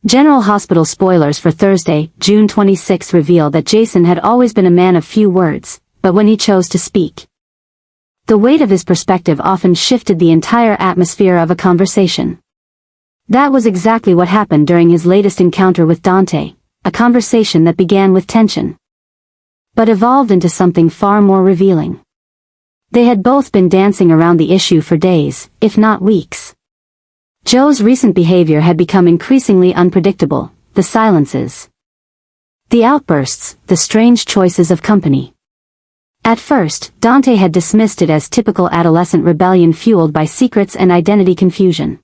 General Hospital spoilers for Thursday, June 26 reveal that Jason had always been a man of few words, but when he chose to speak, the weight of his perspective often shifted the entire atmosphere of a conversation. That was exactly what happened during his latest encounter with Dante, a conversation that began with tension, but evolved into something far more revealing. They had both been dancing around the issue for days, if not weeks. Joe's recent behavior had become increasingly unpredictable, the silences, the outbursts, the strange choices of company. At first, Dante had dismissed it as typical adolescent rebellion fueled by secrets and identity confusion.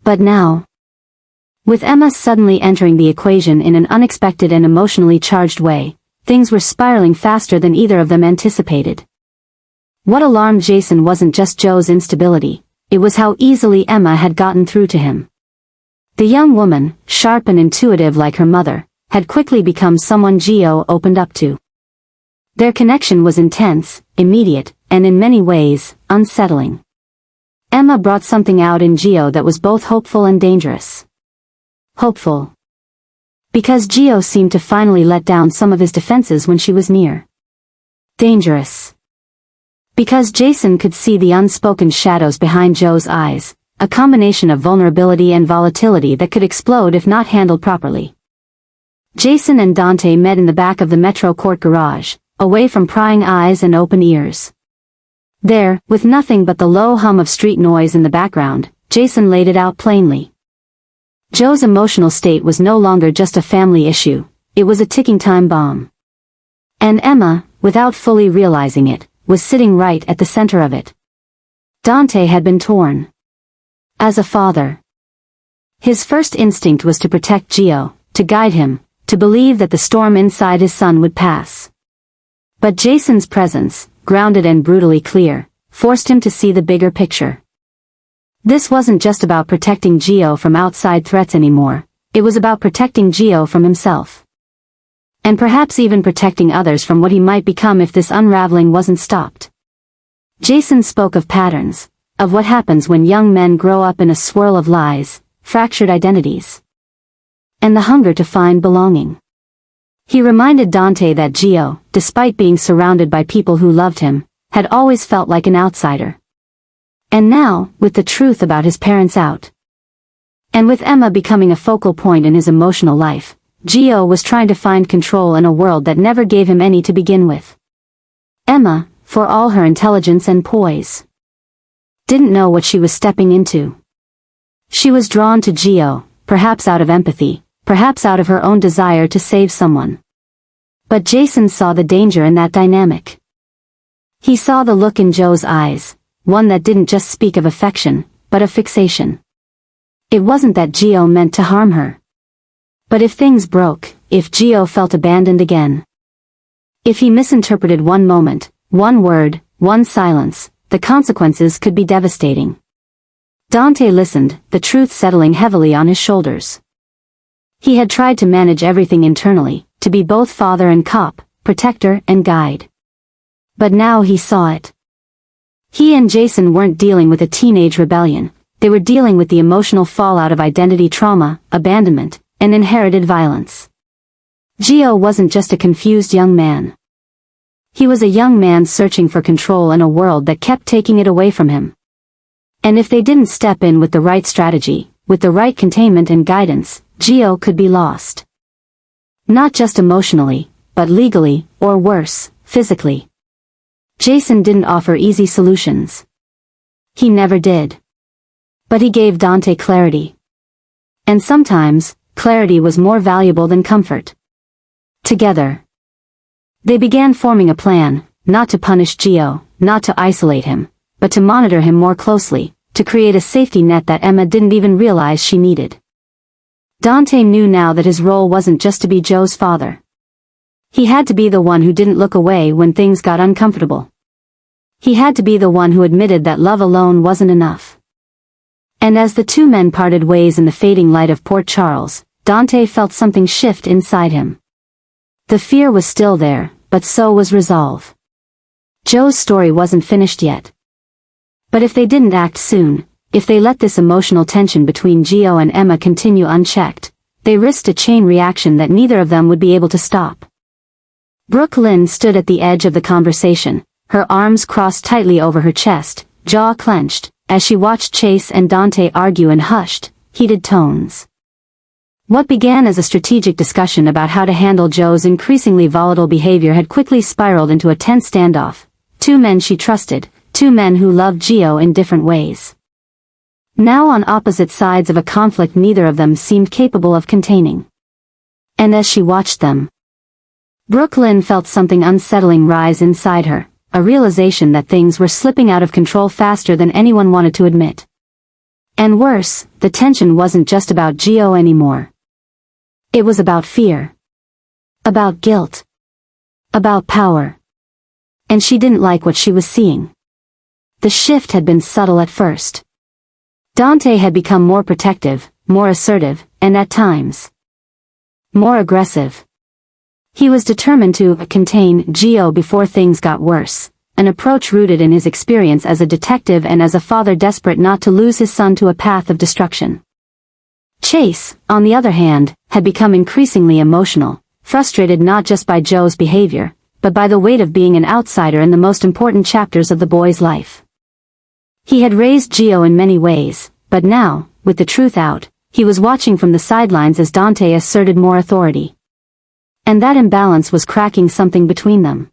But now, with Emma suddenly entering the equation in an unexpected and emotionally charged way, things were spiraling faster than either of them anticipated. What alarmed Jason wasn't just Joe's instability, it was how easily Emma had gotten through to him. The young woman, sharp and intuitive like her mother, had quickly become someone Gio opened up to. Their connection was intense, immediate, and in many ways, unsettling. Emma brought something out in Gio that was both hopeful and dangerous. Hopeful, because Gio seemed to finally let down some of his defenses when she was near. Dangerous, because Jason could see the unspoken shadows behind Joe's eyes, a combination of vulnerability and volatility that could explode if not handled properly. Jason and Dante met in the back of the Metro Court garage, away from prying eyes and open ears. There, with nothing but the low hum of street noise in the background, Jason laid it out plainly. Joe's emotional state was no longer just a family issue, it was a ticking time bomb. And Emma, without fully realizing it, was sitting right at the center of it. Dante had been torn. As a father, his first instinct was to protect Gio, to guide him, to believe that the storm inside his son would pass. But Jason's presence, grounded and brutally clear, forced him to see the bigger picture. This wasn't just about protecting Gio from outside threats anymore, it was about protecting Gio from himself. And perhaps even protecting others from what he might become if this unraveling wasn't stopped. Jason spoke of patterns, of what happens when young men grow up in a swirl of lies, fractured identities, and the hunger to find belonging. He reminded Dante that Gio, despite being surrounded by people who loved him, had always felt like an outsider. And now, with the truth about his parents out, and with Emma becoming a focal point in his emotional life, Gio was trying to find control in a world that never gave him any to begin with. Emma, for all her intelligence and poise, didn't know what she was stepping into. She was drawn to Gio, perhaps out of empathy, perhaps out of her own desire to save someone. But Jason saw the danger in that dynamic. He saw the look in Joe's eyes, one that didn't just speak of affection, but of fixation. It wasn't that Gio meant to harm her. But if things broke, if Gio felt abandoned again, if he misinterpreted one moment, one word, one silence, the consequences could be devastating. Dante listened, the truth settling heavily on his shoulders. He had tried to manage everything internally, to be both father and cop, protector and guide. But now he saw it. He and Jason weren't dealing with a teenage rebellion, they were dealing with the emotional fallout of identity trauma, abandonment, and inherited violence. Gio wasn't just a confused young man. He was a young man searching for control in a world that kept taking it away from him. And if they didn't step in with the right strategy, with the right containment and guidance, Gio could be lost. Not just emotionally, but legally, or worse, physically. Jason didn't offer easy solutions. He never did. But he gave Dante clarity. And sometimes, clarity was more valuable than comfort. Together, they began forming a plan, not to punish Gio, not to isolate him, but to monitor him more closely, to create a safety net that Emma didn't even realize she needed. Dante knew now that his role wasn't just to be Joe's father. He had to be the one who didn't look away when things got uncomfortable. He had to be the one who admitted that love alone wasn't enough. And as the two men parted ways in the fading light of Port Charles, Dante felt something shift inside him. The fear was still there, but so was resolve. Joe's story wasn't finished yet. But if they didn't act soon, if they let this emotional tension between Gio and Emma continue unchecked, they risked a chain reaction that neither of them would be able to stop. Brooklyn stood at the edge of the conversation, her arms crossed tightly over her chest, jaw clenched, as she watched Chase and Dante argue in hushed, heated tones. What began as a strategic discussion about how to handle Joe's increasingly volatile behavior had quickly spiraled into a tense standoff. Two men she trusted, two men who loved Gio in different ways. Now on opposite sides of a conflict neither of them seemed capable of containing. And as she watched them, Brooklyn felt something unsettling rise inside her, a realization that things were slipping out of control faster than anyone wanted to admit. And worse, the tension wasn't just about Gio anymore. It was about fear. About guilt. About power. And she didn't like what she was seeing. The shift had been subtle at first. Dante had become more protective, more assertive, and at times, more aggressive. He was determined to contain Gio before things got worse, an approach rooted in his experience as a detective and as a father desperate not to lose his son to a path of destruction. Chase, on the other hand, had become increasingly emotional, frustrated not just by Joe's behavior, but by the weight of being an outsider in the most important chapters of the boy's life. He had raised Gio in many ways, but now, with the truth out, he was watching from the sidelines as Dante asserted more authority. And that imbalance was cracking something between them.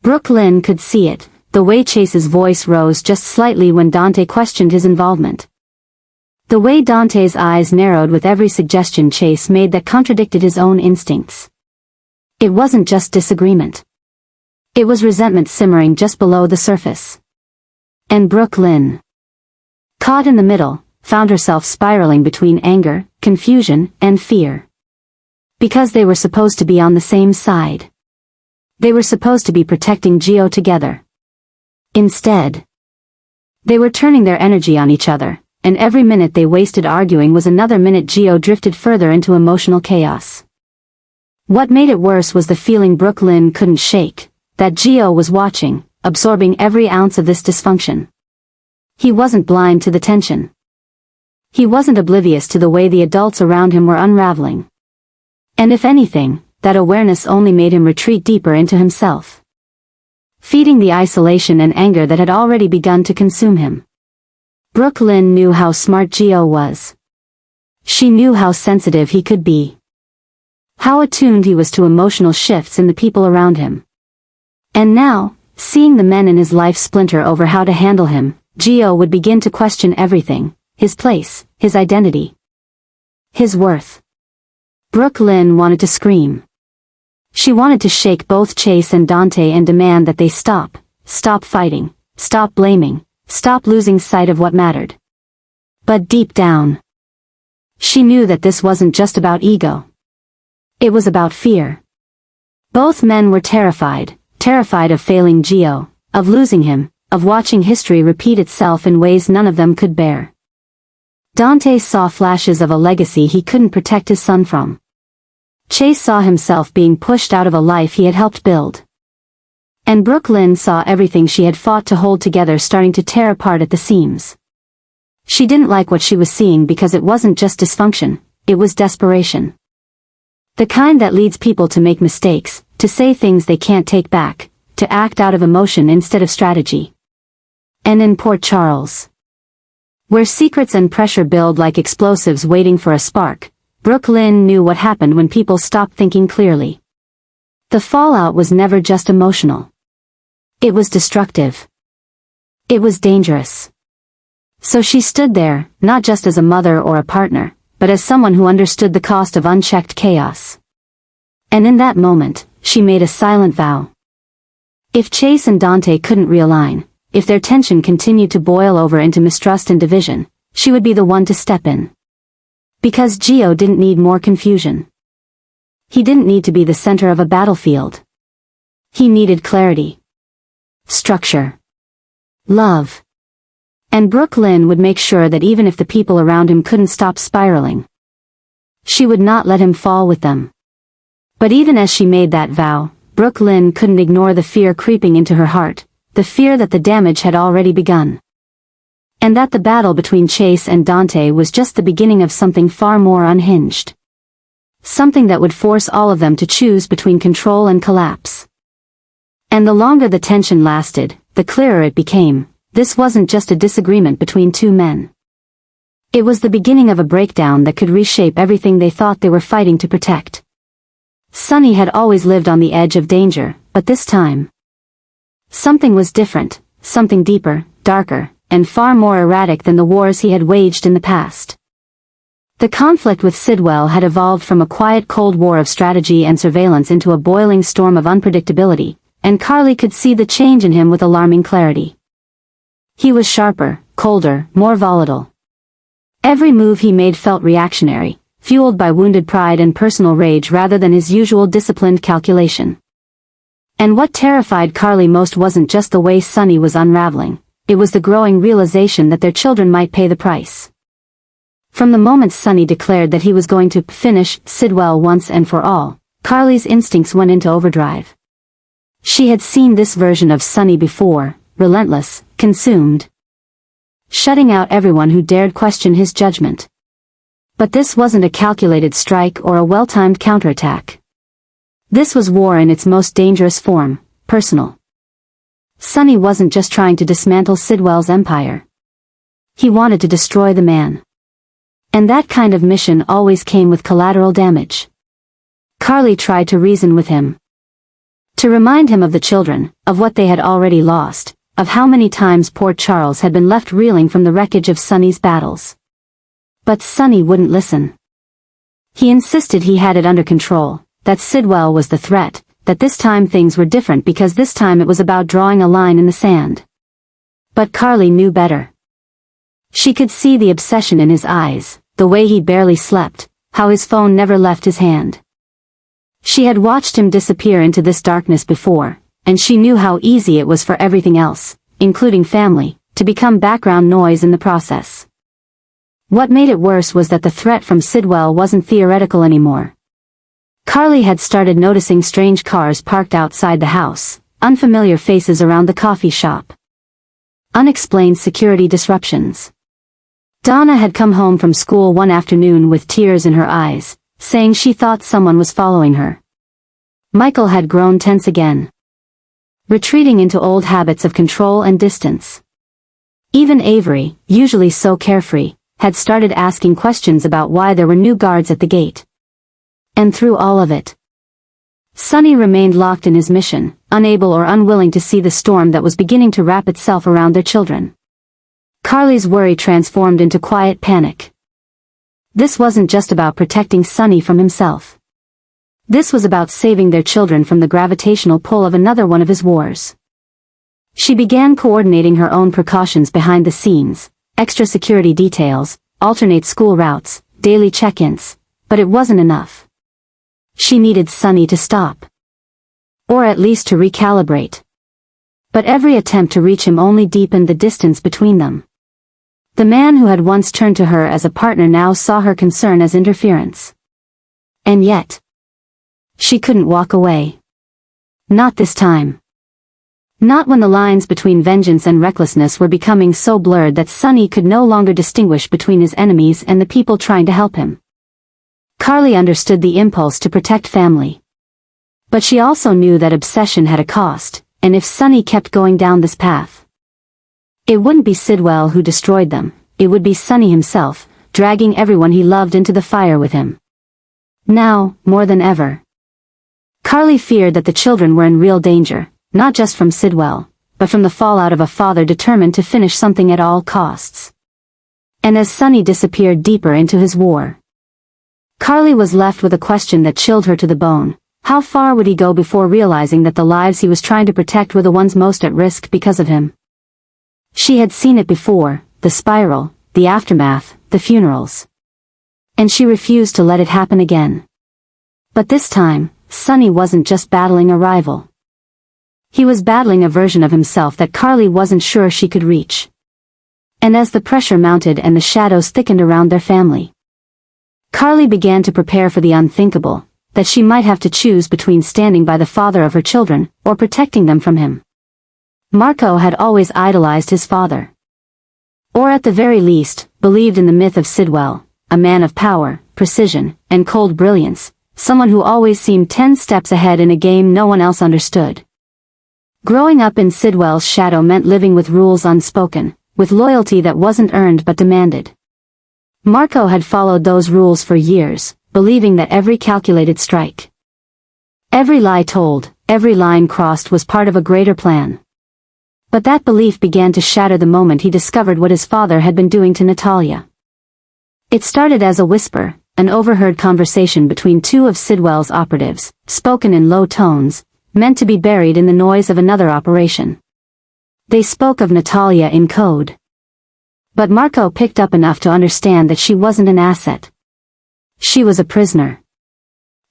Brooklyn could see it, the way Chase's voice rose just slightly when Dante questioned his involvement. The way Dante's eyes narrowed with every suggestion Chase made that contradicted his own instincts. It wasn't just disagreement. It was resentment simmering just below the surface. And Brooklyn, caught in the middle, found herself spiraling between anger, confusion, and fear. Because they were supposed to be on the same side. They were supposed to be protecting Gio together. Instead, they were turning their energy on each other, and every minute they wasted arguing was another minute Gio drifted further into emotional chaos. What made it worse was the feeling Brooklyn couldn't shake, that Gio was watching, absorbing every ounce of this dysfunction. He wasn't blind to the tension. He wasn't oblivious to the way the adults around him were unraveling. And if anything, that awareness only made him retreat deeper into himself, feeding the isolation and anger that had already begun to consume him. Brooklyn knew how smart Gio was. She knew how sensitive he could be. How attuned he was to emotional shifts in the people around him. And now, seeing the men in his life splinter over how to handle him, Gio would begin to question everything, his place, his identity, his worth. Brooklyn wanted to scream. She wanted to shake both Chase and Dante and demand that they stop fighting, stop blaming, stop losing sight of what mattered. But deep down, she knew that this wasn't just about ego. It was about fear. Both men were terrified of failing Gio, of losing him, of watching history repeat itself in ways none of them could bear. Dante saw flashes of a legacy he couldn't protect his son from. Chase saw himself being pushed out of a life he had helped build. And Brooklyn saw everything she had fought to hold together starting to tear apart at the seams. She didn't like what she was seeing because it wasn't just dysfunction, it was desperation. The kind that leads people to make mistakes, to say things they can't take back, to act out of emotion instead of strategy. And in Port Charles, where secrets and pressure build like explosives waiting for a spark, Brooklyn knew what happened when people stopped thinking clearly. The fallout was never just emotional. It was destructive. It was dangerous. So she stood there, not just as a mother or a partner, but as someone who understood the cost of unchecked chaos. And in that moment, she made a silent vow. If Chase and Dante couldn't realign, if their tension continued to boil over into mistrust and division, she would be the one to step in. Because Gio didn't need more confusion. He didn't need to be the center of a battlefield. He needed clarity, structure, love. And Brooklyn would make sure that even if the people around him couldn't stop spiraling, she would not let him fall with them. But even as she made that vow, Brooklyn couldn't ignore the fear creeping into her heart, the fear that the damage had already begun. And that the battle between Chase and Dante was just the beginning of something far more unhinged. something that would force all of them to choose between control and collapse. And the longer the tension lasted, the clearer it became. This wasn't just a disagreement between two men. It was the beginning of a breakdown that could reshape everything they thought they were fighting to protect. Sonny had always lived on the edge of danger, but this time, something was different, something deeper, darker, and far more erratic than the wars he had waged in the past. The conflict with Sidwell had evolved from a quiet Cold War of strategy and surveillance into a boiling storm of unpredictability, and Carly could see the change in him with alarming clarity. He was sharper, colder, more volatile. Every move he made felt reactionary, fueled by wounded pride and personal rage rather than his usual disciplined calculation. And what terrified Carly most wasn't just the way Sonny was unraveling, it was the growing realization that their children might pay the price. From the moment Sonny declared that he was going to finish Sidwell once and for all, Carly's instincts went into overdrive. She had seen this version of Sonny before, relentless, consumed, shutting out everyone who dared question his judgment. But this wasn't a calculated strike or a well-timed counterattack. This was war in its most dangerous form, personal. Sonny wasn't just trying to dismantle Sidwell's empire. He wanted to destroy the man. And that kind of mission always came with collateral damage. Carly tried to reason with him. To remind him of the children, of what they had already lost, of how many times poor Charles had been left reeling from the wreckage of Sonny's battles. But Sonny wouldn't listen. He insisted he had it under control, that Sidwell was the threat, that this time things were different because this time it was about drawing a line in the sand. But Carly knew better. She could see the obsession in his eyes, the way he barely slept, how his phone never left his hand. She had watched him disappear into this darkness before, and she knew how easy it was for everything else, including family, to become background noise in the process. What made it worse was that the threat from Sidwell wasn't theoretical anymore. Carly had started noticing strange cars parked outside the house, unfamiliar faces around the coffee shop. Unexplained security disruptions. Donna had come home from school one afternoon with tears in her eyes, saying she thought someone was following her. Michael had grown tense again, retreating into old habits of control and distance. Even Avery, usually so carefree, had started asking questions about why there were new guards at the gate. And through all of it, Sonny remained locked in his mission, unable or unwilling to see the storm that was beginning to wrap itself around their children. Carly's worry transformed into quiet panic. This wasn't just about protecting Sonny from himself. This was about saving their children from the gravitational pull of another one of his wars. She began coordinating her own precautions behind the scenes, extra security details, alternate school routes, daily check-ins, but it wasn't enough. She needed Sonny to stop. Or at least to recalibrate. But every attempt to reach him only deepened the distance between them. The man who had once turned to her as a partner now saw her concern as interference. And yet, she couldn't walk away. Not this time. Not when the lines between vengeance and recklessness were becoming so blurred that Sonny could no longer distinguish between his enemies and the people trying to help him. Carly understood the impulse to protect family. But she also knew that obsession had a cost, and if Sonny kept going down this path, it wouldn't be Sidwell who destroyed them, it would be Sonny himself, dragging everyone he loved into the fire with him. Now, more than ever, Carly feared that the children were in real danger, not just from Sidwell, but from the fallout of a father determined to finish something at all costs. And as Sonny disappeared deeper into his war, Carly was left with a question that chilled her to the bone. How far would he go before realizing that the lives he was trying to protect were the ones most at risk because of him? She had seen it before, the spiral, the aftermath, the funerals. And she refused to let it happen again. But this time, Sonny wasn't just battling a rival. He was battling a version of himself that Carly wasn't sure she could reach. And as the pressure mounted and the shadows thickened around their family, Carly began to prepare for the unthinkable, that she might have to choose between standing by the father of her children, or protecting them from him. Marco had always idolized his father. Or at the very least, believed in the myth of Sidwell, a man of power, precision, and cold brilliance, someone who always seemed 10 steps ahead in a game no one else understood. Growing up in Sidwell's shadow meant living with rules unspoken, with loyalty that wasn't earned but demanded. Marco had followed those rules for years, believing that every calculated strike, every lie told, every line crossed was part of a greater plan. But that belief began to shatter the moment he discovered what his father had been doing to Natalia. It started as a whisper, an overheard conversation between two of Sidwell's operatives, spoken in low tones, meant to be buried in the noise of another operation. They spoke of Natalia in code. But Marco picked up enough to understand that she wasn't an asset. She was a prisoner.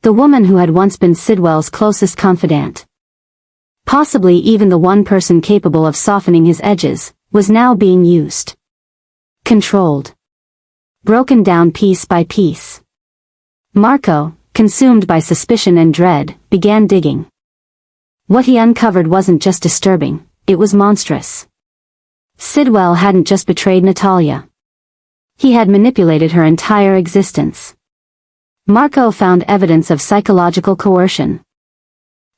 The woman who had once been Sidwell's closest confidant, possibly even the one person capable of softening his edges, was now being used. Controlled. Broken down piece by piece. Marco, consumed by suspicion and dread, began digging. What he uncovered wasn't just disturbing, it was monstrous. Sidwell hadn't just betrayed Natalia. He had manipulated her entire existence. Marco found evidence of psychological coercion.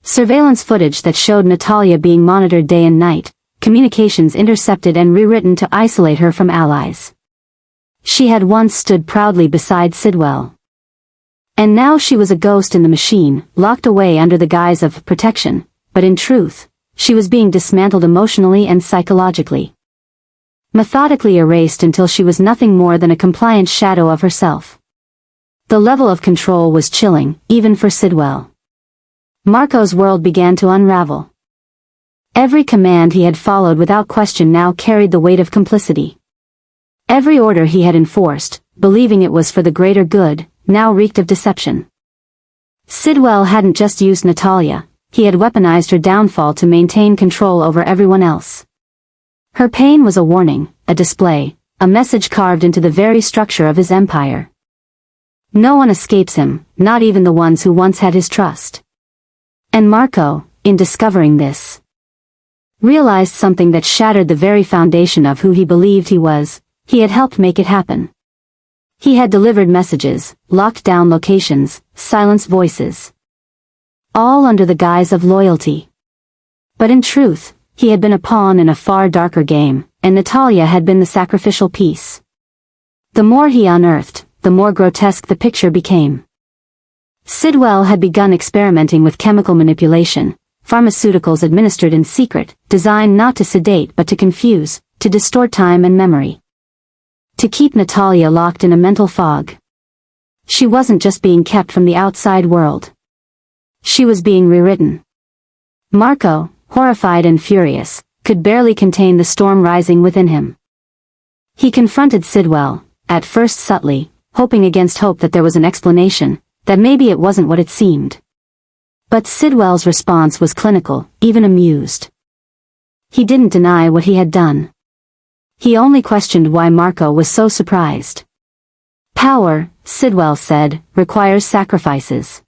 Surveillance footage that showed Natalia being monitored day and night, communications intercepted and rewritten to isolate her from allies. She had once stood proudly beside Sidwell. And now she was a ghost in the machine, locked away under the guise of protection, but in truth, she was being dismantled emotionally and psychologically. Methodically erased until she was nothing more than a compliant shadow of herself. The level of control was chilling, even for Sidwell. Marco's world began to unravel. Every command he had followed without question now carried the weight of complicity. Every order he had enforced, believing it was for the greater good, now reeked of deception. Sidwell hadn't just used Natalia, he had weaponized her downfall to maintain control over everyone else. Her pain was a warning, a display, a message carved into the very structure of his empire. No one escapes him, not even the ones who once had his trust. And Marco, in discovering this, realized something that shattered the very foundation of who he believed he was. He had helped make it happen. He had delivered messages, locked down locations, silenced voices. All under the guise of loyalty. But in truth, he had been a pawn in a far darker game, and Natalia had been the sacrificial piece. The more he unearthed, the more grotesque the picture became. Sidwell had begun experimenting with chemical manipulation, pharmaceuticals administered in secret, designed not to sedate but to confuse, to distort time and memory. To keep Natalia locked in a mental fog. She wasn't just being kept from the outside world. She was being rewritten. Marco, horrified and furious, could barely contain the storm rising within him. He confronted Sidwell, at first subtly, hoping against hope that there was an explanation, that maybe it wasn't what it seemed. But Sidwell's response was clinical, even amused. He didn't deny what he had done. He only questioned why Marco was so surprised. Power, Sidwell said, requires sacrifices.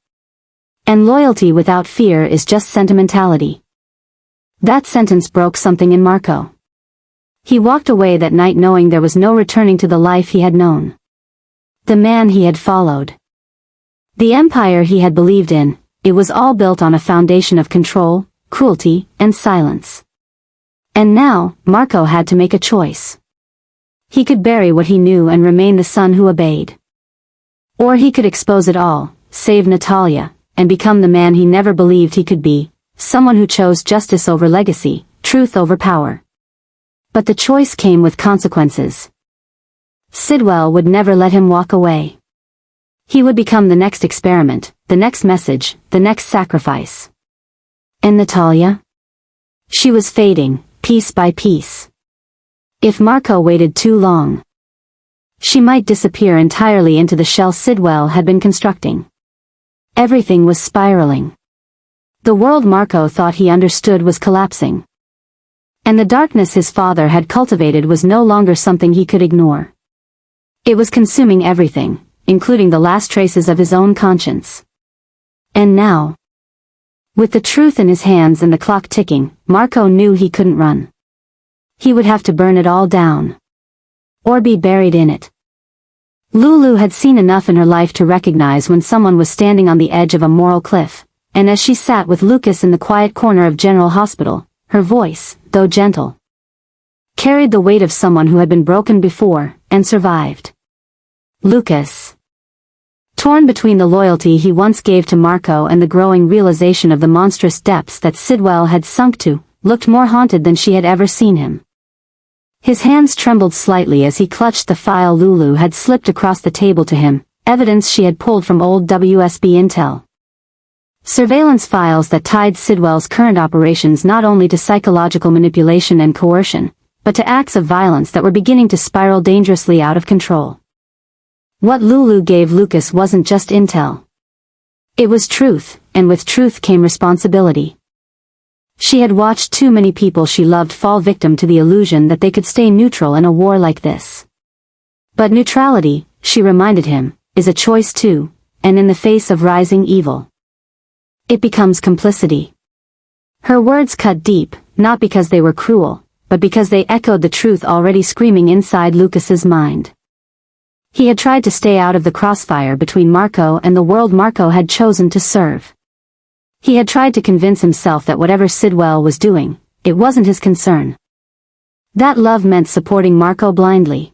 And loyalty without fear is just sentimentality. That sentence broke something in Marco. He walked away that night knowing there was no returning to the life he had known. The man he had followed. The empire he had believed in, it was all built on a foundation of control, cruelty, and silence. And now, Marco had to make a choice. He could bury what he knew and remain the son who obeyed. Or he could expose it all, save Natalia, and become the man he never believed he could be, someone who chose justice over legacy, truth over power. But the choice came with consequences. Sidwell would never let him walk away. He would become the next experiment, the next message, the next sacrifice. And Natalia? She was fading, piece by piece. If Marco waited too long, she might disappear entirely into the shell Sidwell had been constructing. Everything was spiraling. The world Marco thought he understood was collapsing. And the darkness his father had cultivated was no longer something he could ignore. It was consuming everything, including the last traces of his own conscience. And now, with the truth in his hands and the clock ticking, Marco knew he couldn't run. He would have to burn it all down. Or be buried in it. Lulu had seen enough in her life to recognize when someone was standing on the edge of a moral cliff, and as she sat with Lucas in the quiet corner of General Hospital, her voice, though gentle, carried the weight of someone who had been broken before, and survived. Lucas, torn between the loyalty he once gave to Marco and the growing realization of the monstrous depths that Sidwell had sunk to, looked more haunted than she had ever seen him. His hands trembled slightly as he clutched the file Lulu had slipped across the table to him, evidence she had pulled from old WSB intel. Surveillance files that tied Sidwell's current operations not only to psychological manipulation and coercion, but to acts of violence that were beginning to spiral dangerously out of control. What Lulu gave Lucas wasn't just intel. It was truth, and with truth came responsibility. She had watched too many people she loved fall victim to the illusion that they could stay neutral in a war like this. But neutrality, she reminded him, is a choice too, and in the face of rising evil, it becomes complicity. Her words cut deep, not because they were cruel, but because they echoed the truth already screaming inside Lucas's mind. He had tried to stay out of the crossfire between Marco and the world Marco had chosen to serve. He had tried to convince himself that whatever Sidwell was doing, it wasn't his concern. That love meant supporting Marco blindly.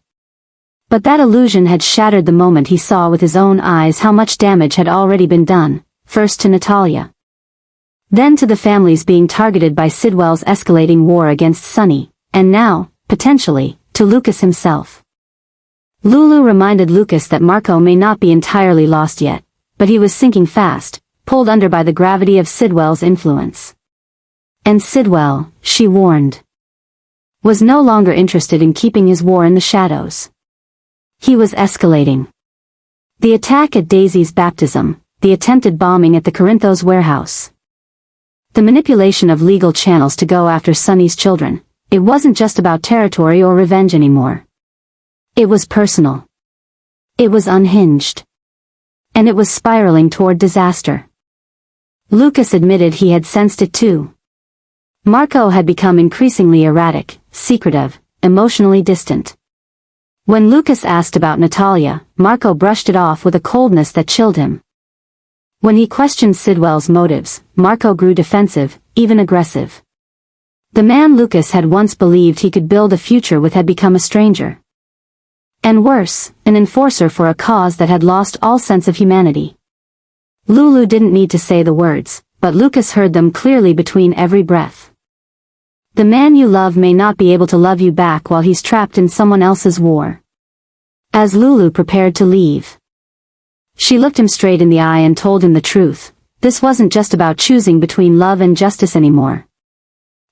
But that illusion had shattered the moment he saw with his own eyes how much damage had already been done, first to Natalia, then to the families being targeted by Sidwell's escalating war against Sunny, and now, potentially, to Lucas himself. Lulu reminded Lucas that Marco may not be entirely lost yet, but he was sinking fast, pulled under by the gravity of Sidwell's influence. And Sidwell, she warned, was no longer interested in keeping his war in the shadows. He was escalating. The attack at Daisy's baptism, the attempted bombing at the Corinthos warehouse, the manipulation of legal channels to go after Sunny's children, it wasn't just about territory or revenge anymore. It was personal. It was unhinged. And it was spiraling toward disaster. Lucas admitted he had sensed it too. Marco had become increasingly erratic, secretive, emotionally distant. When Lucas asked about Natalia, Marco brushed it off with a coldness that chilled him. When he questioned Sidwell's motives, Marco grew defensive, even aggressive. The man Lucas had once believed he could build a future with had become a stranger. And worse, an enforcer for a cause that had lost all sense of humanity. Lulu didn't need to say the words, but Lucas heard them clearly between every breath. The man you love may not be able to love you back while he's trapped in someone else's war. As Lulu prepared to leave, she looked him straight in the eye and told him the truth. This wasn't just about choosing between love and justice anymore.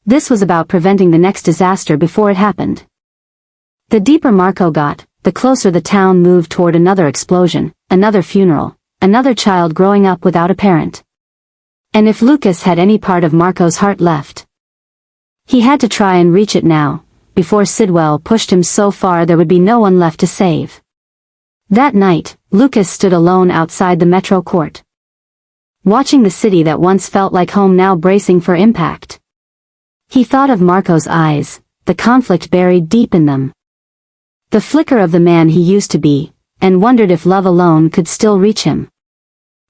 This was about preventing the next disaster before it happened. The deeper Marco got, the closer the town moved toward another explosion, another funeral, another child growing up without a parent. And if Lucas had any part of Marco's heart left, he had to try and reach it now, before Sidwell pushed him so far there would be no one left to save. That night, Lucas stood alone outside the Metro Court, watching the city that once felt like home now bracing for impact. He thought of Marco's eyes, the conflict buried deep in them, the flicker of the man he used to be, and wondered if love alone could still reach him.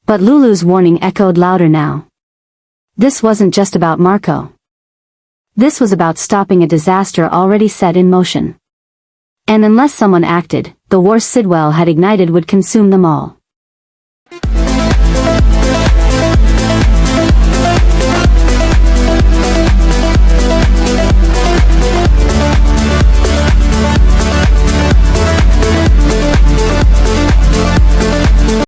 But Lulu's warning echoed louder now. This wasn't just about Marco. This was about stopping a disaster already set in motion. And unless someone acted, the war Sidwell had ignited would consume them all.